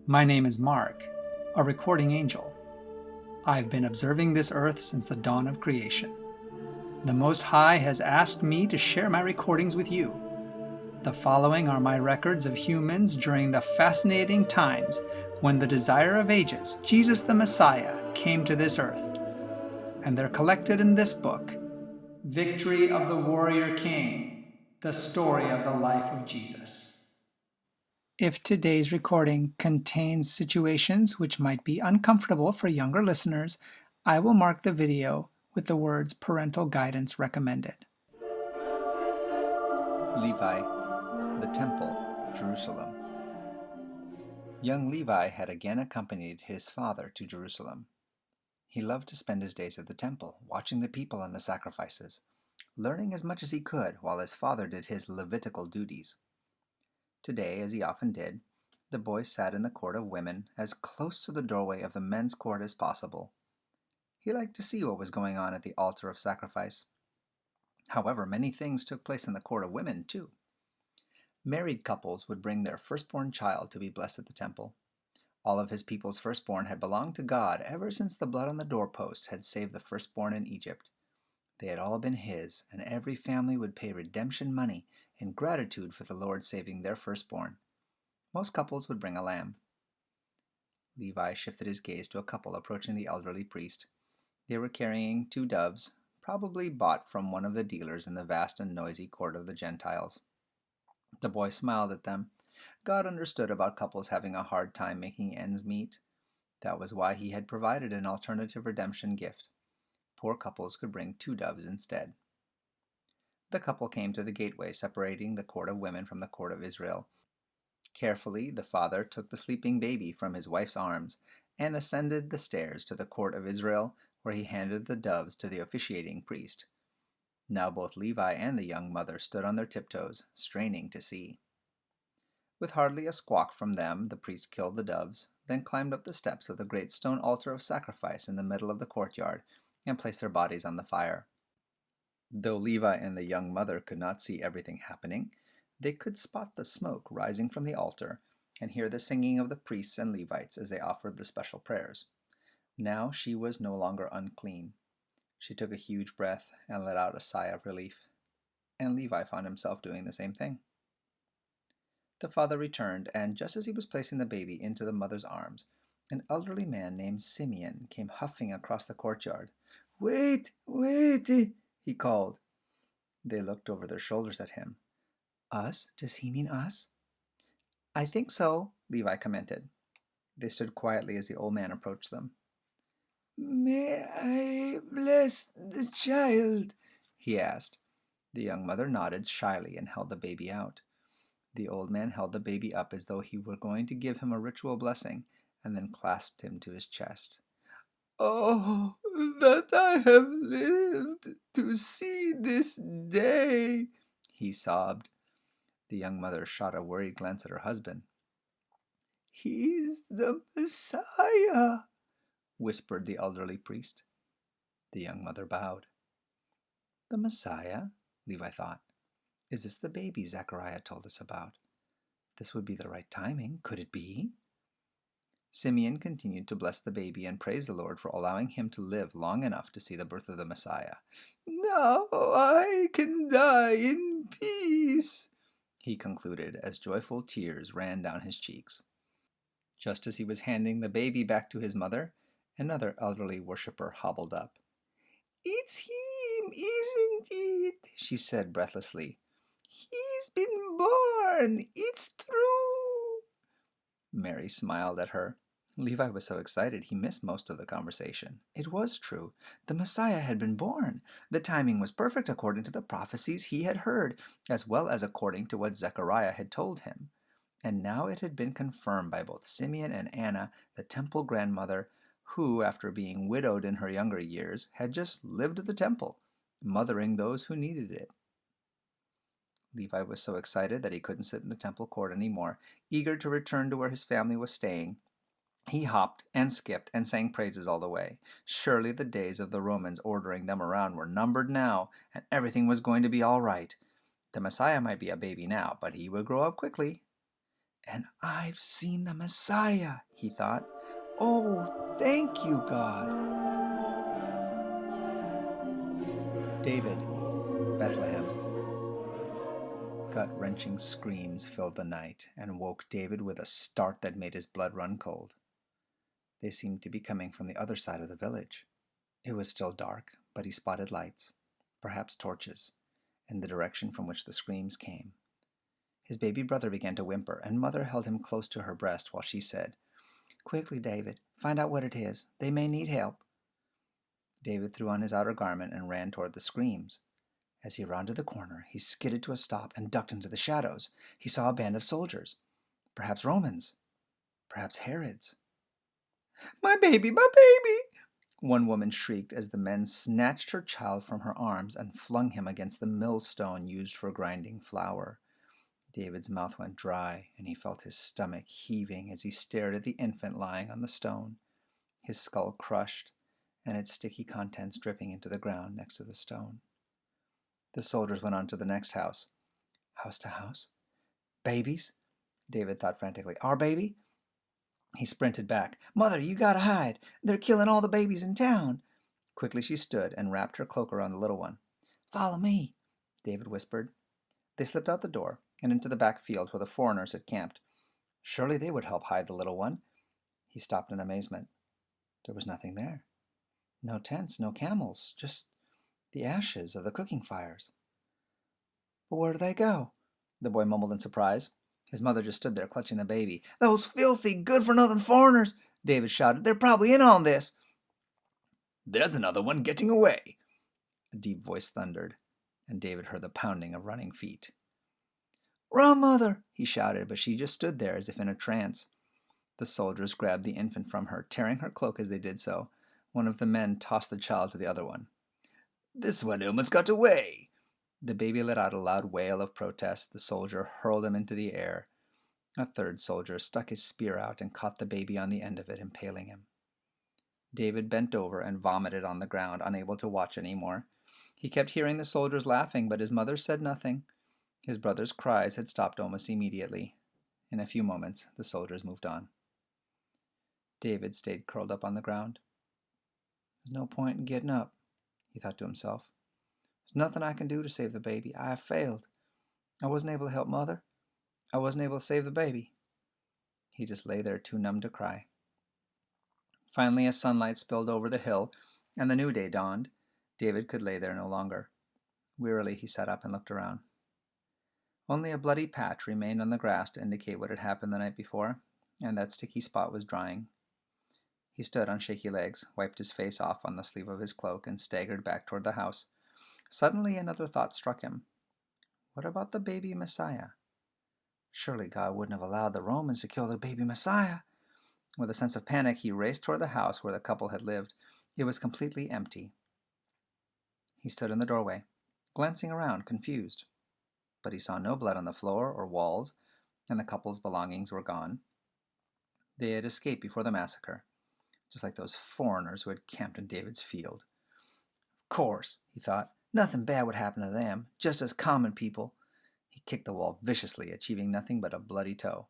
My name is Mark, a recording angel. I've been observing this earth since the dawn of creation. The Most High has asked me to share my recordings with you. The following are my records of humans during the fascinating times when the desire of ages, Jesus the Messiah, came to this earth. And they're collected in this book, Victory of the Warrior King, the story of the life of Jesus. If today's recording contains situations which might be uncomfortable for younger listeners, I will mark the video with the words parental guidance recommended. Levi, the Temple, Jerusalem. Young Levi had again accompanied his father to Jerusalem. He loved to spend his days at the temple, watching the people and the sacrifices, learning as much as he could while his father did his Levitical duties. Today, as he often did, the boy sat in the court of women as close to the doorway of the men's court as possible. He liked to see what was going on at the altar of sacrifice. However, many things took place in the court of women, too. Married couples would bring their firstborn child to be blessed at the temple. All of his people's firstborn had belonged to God ever since the blood on the doorpost had saved the firstborn in Egypt. They had all been his, and every family would pay redemption money in gratitude for the Lord saving their firstborn. Most couples would bring a lamb. Levi shifted his gaze to a couple approaching the elderly priest. They were carrying 2 doves, probably bought from one of the dealers in the vast and noisy court of the Gentiles. The boy smiled at them. God understood about couples having a hard time making ends meet. That was why he had provided an alternative redemption gift. Poor couples could bring 2 doves instead. The couple came to the gateway separating the court of women from the court of Israel. Carefully, the father took the sleeping baby from his wife's arms and ascended the stairs to the court of Israel, where he handed the doves to the officiating priest. Now both Levi and the young mother stood on their tiptoes, straining to see. With hardly a squawk from them, the priest killed the doves, then climbed up the steps of the great stone altar of sacrifice in the middle of the courtyard and placed their bodies on the fire. Though Levi and the young mother could not see everything happening, they could spot the smoke rising from the altar and hear the singing of the priests and Levites as they offered the special prayers. Now she was no longer unclean. She took a huge breath and let out a sigh of relief, and Levi found himself doing the same thing. The father returned, and just as he was placing the baby into the mother's arms, an elderly man named Simeon came huffing across the courtyard. "Wait, wait," he called. They looked over their shoulders at him. "Us? Does he mean us?" "I think so," Levi commented. They stood quietly as the old man approached them. "May I bless the child?" he asked. The young mother nodded shyly and held the baby out. The old man held the baby up as though he were going to give him a ritual blessing, and then clasped him to his chest. "Oh, that I have lived to see this day," he sobbed. The young mother shot a worried glance at her husband. "He's the Messiah," whispered the elderly priest. The young mother bowed. "The Messiah?" Levi thought. "Is this the baby Zechariah told us about? This would be the right timing. Could it be?" Simeon continued to bless the baby and praise the Lord for allowing him to live long enough to see the birth of the Messiah. "Now I can die in peace," he concluded as joyful tears ran down his cheeks. Just as he was handing the baby back to his mother, another elderly worshiper hobbled up. "It's him, isn't it?" she said breathlessly. "He's been born. It's true." Mary smiled at her. Levi was so excited he missed most of the conversation. It was true. The Messiah had been born. The timing was perfect according to the prophecies he had heard, as well as according to what Zechariah had told him. And now it had been confirmed by both Simeon and Anna, the temple grandmother, who, after being widowed in her younger years, had just lived at the temple, mothering those who needed it. Levi was so excited that he couldn't sit in the temple court anymore, eager to return to where his family was staying. He hopped and skipped and sang praises all the way. Surely the days of the Romans ordering them around were numbered now, and everything was going to be all right. The Messiah might be a baby now, but he would grow up quickly. And I've seen the Messiah, he thought. Oh, thank you, God. David, Bethlehem. Gut-wrenching screams filled the night and woke David with a start that made his blood run cold. They seemed to be coming from the other side of the village. It was still dark, but he spotted lights, perhaps torches, in the direction from which the screams came. His baby brother began to whimper, and Mother held him close to her breast while she said, "Quickly, David, find out what it is. They may need help." David threw on his outer garment and ran toward the screams. As he rounded the corner, he skidded to a stop and ducked into the shadows. He saw a band of soldiers, perhaps Romans, perhaps Herods. "My baby, my baby!" one woman shrieked as the men snatched her child from her arms and flung him against the millstone used for grinding flour. David's mouth went dry, and he felt his stomach heaving as he stared at the infant lying on the stone, his skull crushed, and its sticky contents dripping into the ground next to the stone. The soldiers went on to the next house. House to house? Babies? David thought frantically. Our baby? He sprinted back. "Mother, you gotta hide. They're killing all the babies in town." Quickly she stood and wrapped her cloak around the little one. "Follow me," David whispered. They slipped out the door and into the back field where the foreigners had camped. Surely they would help hide the little one. He stopped in amazement. There was nothing there. No tents, no camels, just the ashes of the cooking fires. "But where do they go?" the boy mumbled in surprise. His mother just stood there clutching the baby. "Those filthy, good-for-nothing foreigners!" David shouted. "They're probably in on this." "There's another one getting away," a deep voice thundered, and David heard the pounding of running feet. "Run, Mother!" he shouted, but she just stood there as if in a trance. The soldiers grabbed the infant from her, tearing her cloak as they did so. One of the men tossed the child to the other one. "This one almost got away." The baby let out a loud wail of protest. The soldier hurled him into the air. A third soldier stuck his spear out and caught the baby on the end of it, impaling him. David bent over and vomited on the ground, unable to watch any more. He kept hearing the soldiers laughing, but his mother said nothing. His brother's cries had stopped almost immediately. In a few moments, the soldiers moved on. David stayed curled up on the ground. "There's no point in getting up," he thought to himself. "There's nothing I can do to save the baby. I have failed. I wasn't able to help Mother. I wasn't able to save the baby." He just lay there too numb to cry. Finally, as sunlight spilled over the hill and the new day dawned, David could lay there no longer. Wearily, he sat up and looked around. Only a bloody patch remained on the grass to indicate what had happened the night before, and that sticky spot was drying. He stood on shaky legs, wiped his face off on the sleeve of his cloak, and staggered back toward the house. Suddenly another thought struck him. What about the baby Messiah? Surely God wouldn't have allowed the Romans to kill the baby Messiah. With a sense of panic, he raced toward the house where the couple had lived. It was completely empty. He stood in the doorway, glancing around, confused. But he saw no blood on the floor or walls, and the couple's belongings were gone. They had escaped before the massacre, just like those foreigners who had camped in David's field. Of course, he thought, nothing bad would happen to them, just as common people. He kicked the wall viciously, achieving nothing but a bloody toe.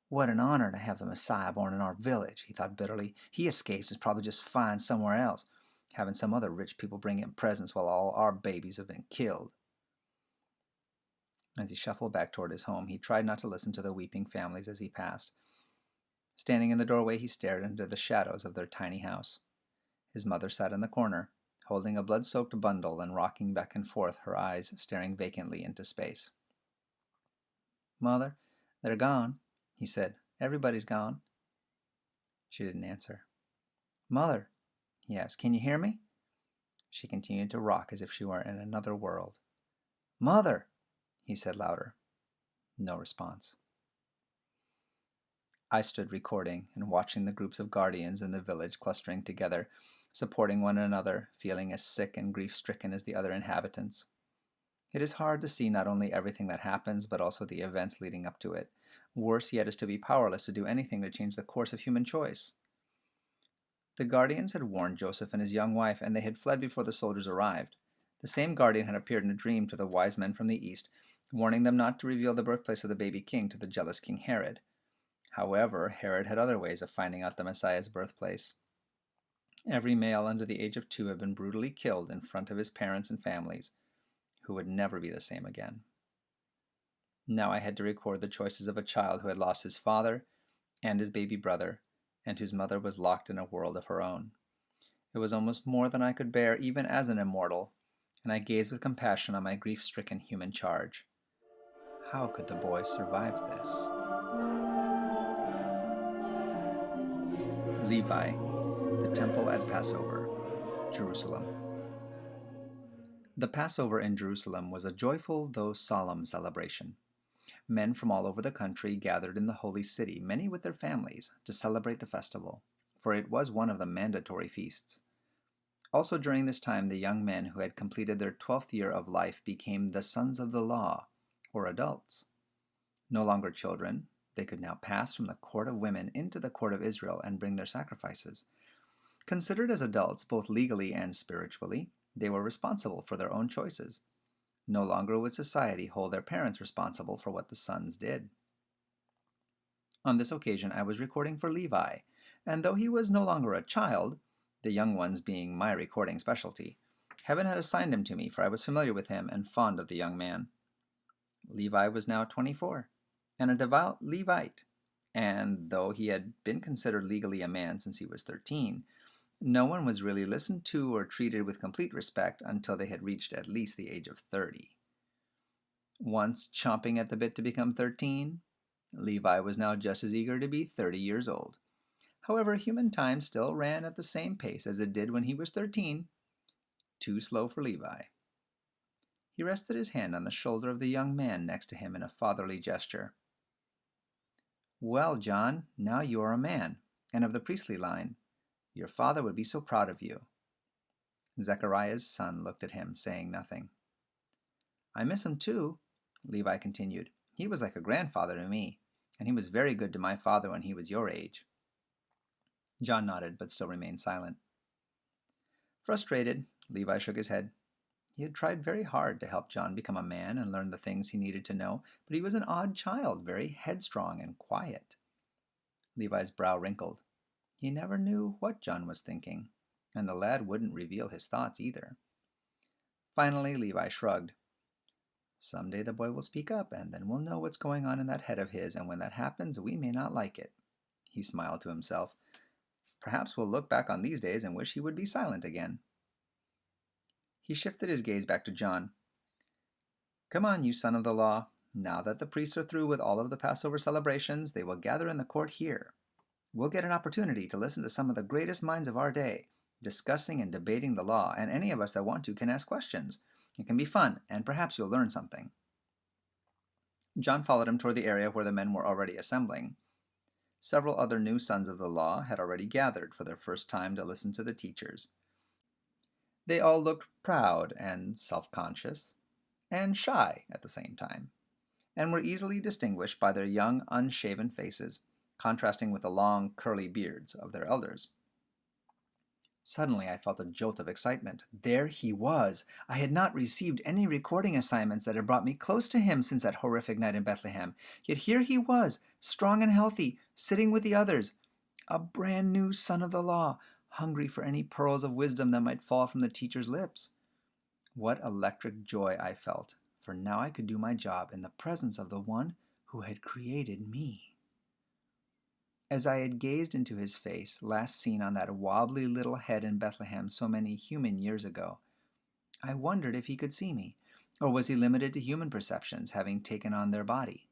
What an honor to have the Messiah born in our village, he thought bitterly. He escapes and is probably just fine somewhere else, having some other rich people bring him presents while all our babies have been killed. As he shuffled back toward his home, he tried not to listen to the weeping families as he passed. Standing in the doorway, he stared into the shadows of their tiny house. His mother sat in the corner, holding a blood-soaked bundle and rocking back and forth, her eyes staring vacantly into space. "Mother, they're gone," he said. "Everybody's gone." She didn't answer. "Mother," he asked, "can you hear me?" She continued to rock as if she were in another world. "Mother," he said louder. No response. I stood recording and watching the groups of guardians in the village clustering together, supporting one another, feeling as sick and grief-stricken as the other inhabitants. It is hard to see not only everything that happens, but also the events leading up to it. Worse yet is to be powerless to do anything to change the course of human choice. The guardians had warned Joseph and his young wife, and they had fled before the soldiers arrived. The same guardian had appeared in a dream to the wise men from the east, warning them not to reveal the birthplace of the baby king to the jealous King Herod. However, Herod had other ways of finding out the Messiah's birthplace. Every male under the age of 2 had been brutally killed in front of his parents and families, who would never be the same again. Now I had to record the choices of a child who had lost his father and his baby brother, and whose mother was locked in a world of her own. It was almost more than I could bear even as an immortal, and I gazed with compassion on my grief-stricken human charge. How could the boy survive this? Levi, the Temple at Passover, Jerusalem. The Passover in Jerusalem was a joyful though solemn celebration. Men from all over the country gathered in the holy city, many with their families, to celebrate the festival, for it was one of the mandatory feasts. Also during this time, the young men who had completed their 12th year of life became the sons of the law, or adults. No longer children, they could now pass from the court of women into the court of Israel and bring their sacrifices. Considered as adults, both legally and spiritually, they were responsible for their own choices. No longer would society hold their parents responsible for what the sons did. On this occasion, I was recording for Levi, and though he was no longer a child, the young ones being my recording specialty, heaven had assigned him to me, for I was familiar with him and fond of the young man. Levi was now 24, and a devout Levite, and though he had been considered legally a man since he was 13, no one was really listened to or treated with complete respect until they had reached at least the age of 30. Once chomping at the bit to become 13, Levi was now just as eager to be 30 years old. However, human time still ran at the same pace as it did when he was 13. Too slow for Levi. He rested his hand on the shoulder of the young man next to him in a fatherly gesture. "Well, John, now you are a man, and of the priestly line. Your father would be so proud of you." Zechariah's son looked at him, saying nothing. "I miss him too," Levi continued. "He was like a grandfather to me, and he was very good to my father when he was your age." John nodded, but still remained silent. Frustrated, Levi shook his head. He had tried very hard to help John become a man and learn the things he needed to know, but he was an odd child, very headstrong and quiet. Levi's brow wrinkled. He never knew what John was thinking, and the lad wouldn't reveal his thoughts either. Finally, Levi shrugged. "Someday the boy will speak up, and then we'll know what's going on in that head of his, and when that happens, we may not like it." He smiled to himself. "Perhaps we'll look back on these days and wish he would be silent again." He shifted his gaze back to John. "Come on, you son of the law. Now that the priests are through with all of the Passover celebrations, they will gather in the court here. We'll get an opportunity to listen to some of the greatest minds of our day, discussing and debating the law, and any of us that want to can ask questions. It can be fun, and perhaps you'll learn something." John followed him toward the area where the men were already assembling. Several other new sons of the law had already gathered for their first time to listen to the teachers. They all looked proud and self-conscious, and shy at the same time, and were easily distinguished by their young, unshaven faces, contrasting with the long, curly beards of their elders. Suddenly I felt a jolt of excitement. There he was! I had not received any recording assignments that had brought me close to him since that horrific night in Bethlehem. Yet here he was, strong and healthy, sitting with the others. A brand new son of the law, hungry for any pearls of wisdom that might fall from the teacher's lips. What electric joy I felt, for now I could do my job in the presence of the one who had created me. As I had gazed into his face, last seen on that wobbly little head in Bethlehem so many human years ago, I wondered if he could see me, or was he limited to human perceptions, having taken on their body?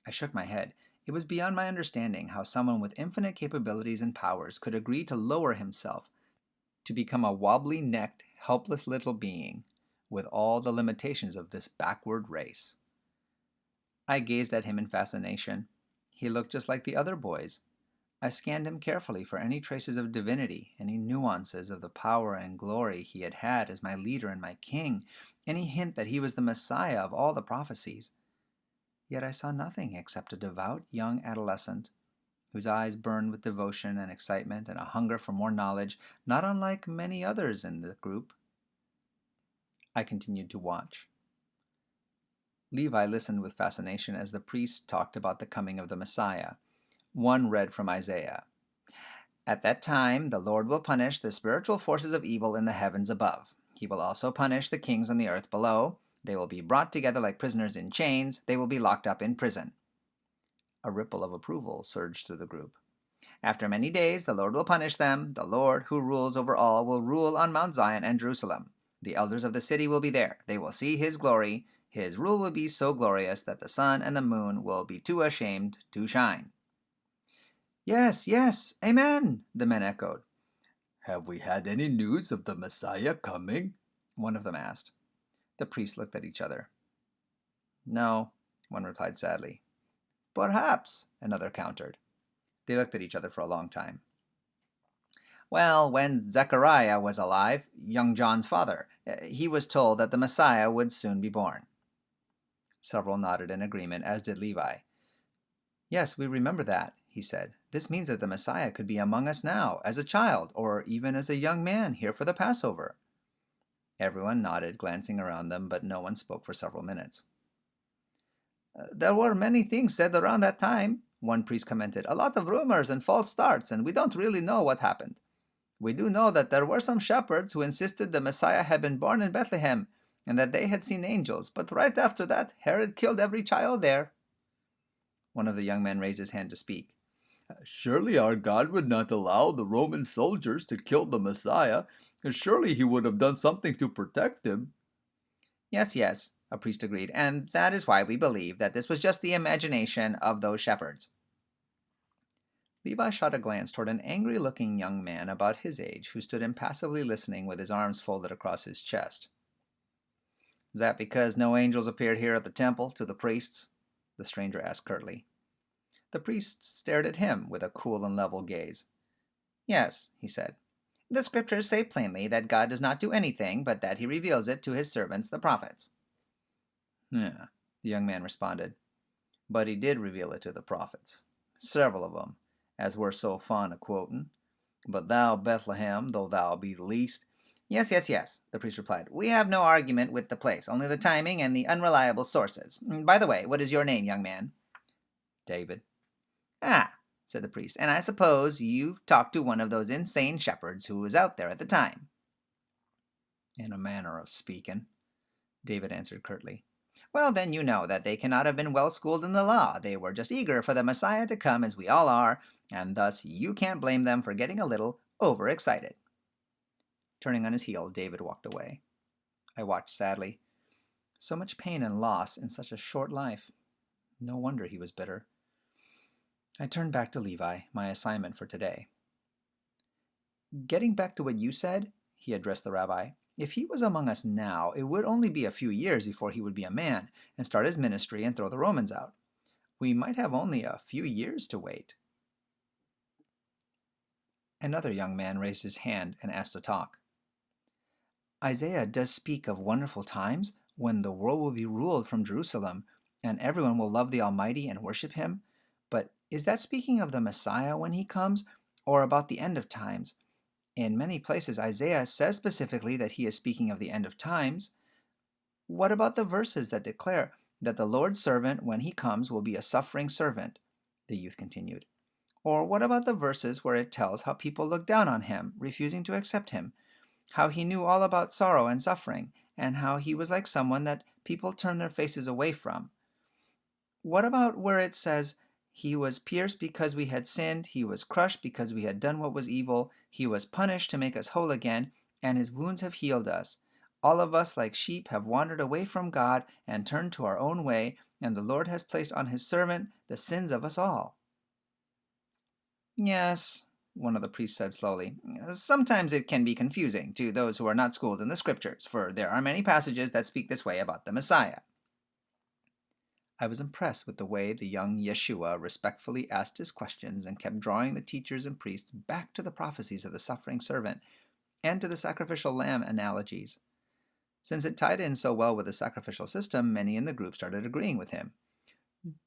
I shook my head. It was beyond my understanding how someone with infinite capabilities and powers could agree to lower himself, to become a wobbly-necked, helpless little being, with all the limitations of this backward race. I gazed at him in fascination. He looked just like the other boys. I scanned him carefully for any traces of divinity, any nuances of the power and glory he had had as my leader and my king, any hint that he was the Messiah of all the prophecies. Yet I saw nothing except a devout young adolescent, whose eyes burned with devotion and excitement and a hunger for more knowledge, not unlike many others in the group. I continued to watch. Levi listened with fascination as the priest talked about the coming of the Messiah. One read from Isaiah. At that time, the Lord will punish the spiritual forces of evil in the heavens above. He will also punish the kings on the earth below. They will be brought together like prisoners in chains. They will be locked up in prison. A ripple of approval surged through the group. After many days, the Lord will punish them. The Lord, who rules over all, will rule on Mount Zion and Jerusalem. The elders of the city will be there. They will see his glory. His rule will be so glorious that the sun and the moon will be too ashamed to shine. Yes, yes, amen, the men echoed. Have we had any news of the Messiah coming? One of them asked. The priests looked at each other. No, one replied sadly. Perhaps, another countered. They looked at each other for a long time. Well, when Zechariah was alive, young John's father, he was told that the Messiah would soon be born. Several nodded in agreement, as did Levi. Yes, we remember that, he said. This means that the Messiah could be among us now, as a child, or even as a young man here for the Passover. Everyone nodded, glancing around them, but no one spoke for several minutes. There were many things said around that time, one priest commented. A lot of rumors and false starts, and we don't really know what happened. We do know that there were some shepherds who insisted the Messiah had been born in Bethlehem, and that they had seen angels, but right after that, Herod killed every child there. One of the young men raised his hand to speak. Surely our God would not allow the Roman soldiers to kill the Messiah. Surely he would have done something to protect him. Yes, yes, a priest agreed, and that is why we believe that this was just the imagination of those shepherds. Levi shot a glance toward an angry-looking young man about his age who stood impassively listening with his arms folded across his chest. Is that because no angels appeared here at the temple to the priests? The stranger asked curtly. The priest stared at him with a cool and level gaze. Yes, he said. The scriptures say plainly that God does not do anything, but that he reveals it to his servants, the prophets. Yeah, the young man responded. But he did reveal it to the prophets, several of them, as we're so fond of quoting. But thou, Bethlehem, though thou be the least. Yes, yes, yes, the priest replied. We have no argument with the place, only the timing and the unreliable sources. By the way, what is your name, young man? David. Ah, said the priest, and I suppose you've talked to one of those insane shepherds who was out there at the time. In a manner of speaking, David answered curtly. Well, then you know that they cannot have been well schooled in the law. They were just eager for the Messiah to come, as we all are, and thus you can't blame them for getting a little overexcited. Turning on his heel, David walked away. I watched sadly. So much pain and loss in such a short life. No wonder he was bitter. I turned back to Levi, my assignment for today. Getting back to what you said, he addressed the rabbi, if he was among us now, it would only be a few years before he would be a man and start his ministry and throw the Romans out. We might have only a few years to wait. Another young man raised his hand and asked to talk. Isaiah does speak of wonderful times when the world will be ruled from Jerusalem and everyone will love the Almighty and worship him. But is that speaking of the Messiah when he comes, or about the end of times? In many places, Isaiah says specifically that he is speaking of the end of times. What about the verses that declare that the Lord's servant, when he comes, will be a suffering servant? The youth continued. Or what about the verses where it tells how people look down on him, refusing to accept him? How he knew all about sorrow and suffering, and how he was like someone that people turn their faces away from? What about where it says, he was pierced because we had sinned, he was crushed because we had done what was evil, he was punished to make us whole again, and his wounds have healed us. All of us like sheep have wandered away from God and turned to our own way, and the Lord has placed on his servant the sins of us all. Yes, one of the priests said slowly. Sometimes it can be confusing to those who are not schooled in the scriptures, for there are many passages that speak this way about the Messiah. I was impressed with the way the young Yeshua respectfully asked his questions and kept drawing the teachers and priests back to the prophecies of the suffering servant and to the sacrificial lamb analogies. Since it tied in so well with the sacrificial system, many in the group started agreeing with him.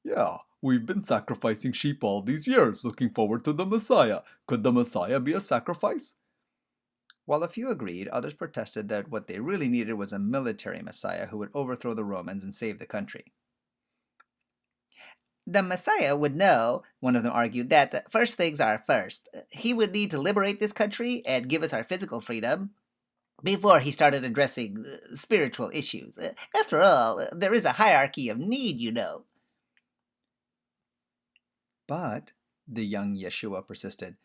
Yeah, we've been sacrificing sheep all these years, looking forward to the Messiah. Could the Messiah be a sacrifice? While a few agreed, others protested that what they really needed was a military Messiah who would overthrow the Romans and save the country. The Messiah would know, one of them argued, that first things are first. He would need to liberate this country and give us our physical freedom before he started addressing spiritual issues. After all, there is a hierarchy of need, you know. But, the young Yeshua persisted,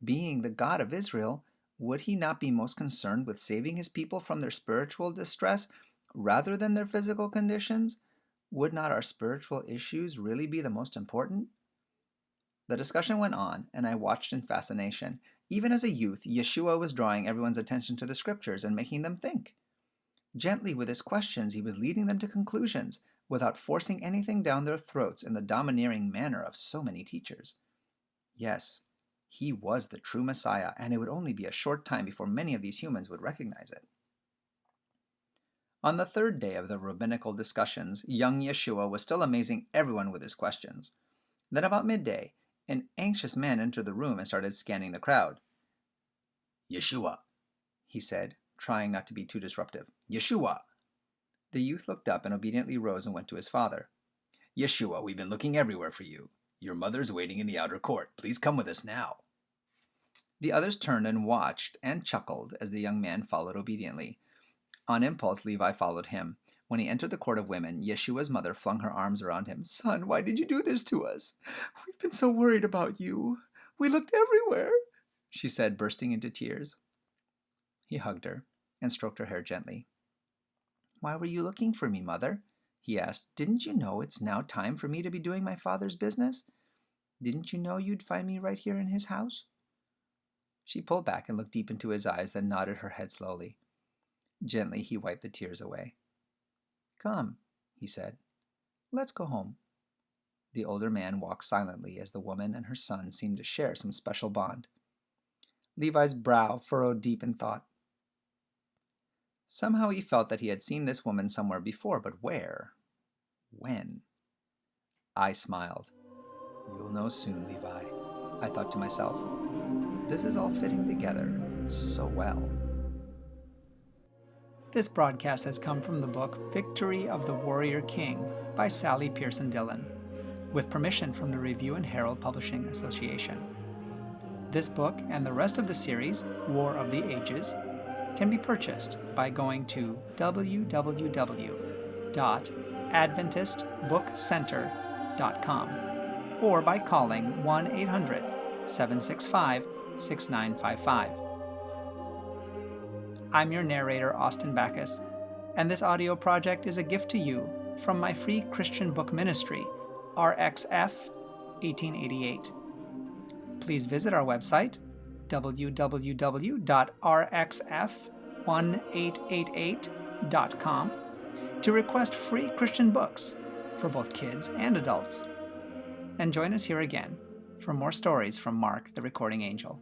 being the God of Israel, would he not be most concerned with saving his people from their spiritual distress rather than their physical conditions? Would not our spiritual issues really be the most important? The discussion went on, and I watched in fascination. Even as a youth, Yeshua was drawing everyone's attention to the scriptures and making them think. Gently with his questions, he was leading them to conclusions, without forcing anything down their throats in the domineering manner of so many teachers. Yes, he was the true Messiah, and it would only be a short time before many of these humans would recognize it. On the third day of the rabbinical discussions, young Yeshua was still amazing everyone with his questions. Then about midday, an anxious man entered the room and started scanning the crowd. "Yeshua," he said, trying not to be too disruptive. "Yeshua." The youth looked up and obediently rose and went to his father. "Yeshua, we've been looking everywhere for you. Your mother's waiting in the outer court. Please come with us now." The others turned and watched and chuckled as the young man followed obediently. On impulse, Levi followed him. When he entered the court of women, Yeshua's mother flung her arms around him. "Son, why did you do this to us? We've been so worried about you. We looked everywhere," she said, bursting into tears. He hugged her and stroked her hair gently. "Why were you looking for me, Mother?" he asked. "Didn't you know it's now time for me to be doing my Father's business? Didn't you know you'd find me right here in his house?" She pulled back and looked deep into his eyes, then nodded her head slowly. Gently, he wiped the tears away. "Come," he said. "Let's go home." The older man walked silently as the woman and her son seemed to share some special bond. Levi's brow furrowed deep in thought. Somehow he felt that he had seen this woman somewhere before, but where? When? I smiled. "You'll know soon, Levi," I thought to myself. This is all fitting together so well. This broadcast has come from the book Victory of the Warrior King by Sally Pierson Dillon, with permission from the Review and Herald Publishing Association. This book and the rest of the series, War of the Ages, can be purchased by going to www.adventistbookcenter.com or by calling 1-800-765-6955. I'm your narrator, Austin Backus, and this audio project is a gift to you from my free Christian book ministry, RXF 1888. Please visit our website, www.rxf1888.com, to request free Christian books for both kids and adults. And join us here again for more stories from Mark the Recording Angel.